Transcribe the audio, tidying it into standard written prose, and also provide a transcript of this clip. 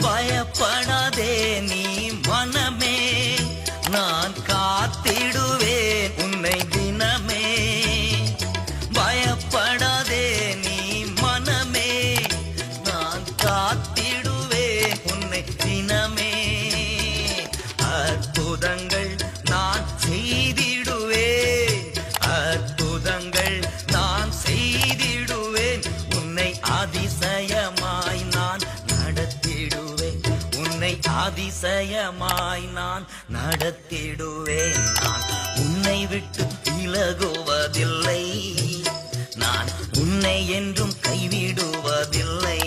பயப்படாதே நீ மனமே, நான் காத்திடுவேன் உன்னை தினமே. பயப்படாதே நீ மனமே, நான் காத்திடுவேன் உன்னை தினமே. அற்புதங்கள் நான் செய்திடுவேன், அற்புதங்கள் நான் செய்திடுவேன். உன்னை அதிசயமாய் நான் நடத்திடுவேன், உன்னை அதிசயமாய் நான் நடத்திடுவேன். நான் உன்னை விட்டு விலகுவதில்லை, நான் உன்னை என்றும் கைவிடுவதில்லை.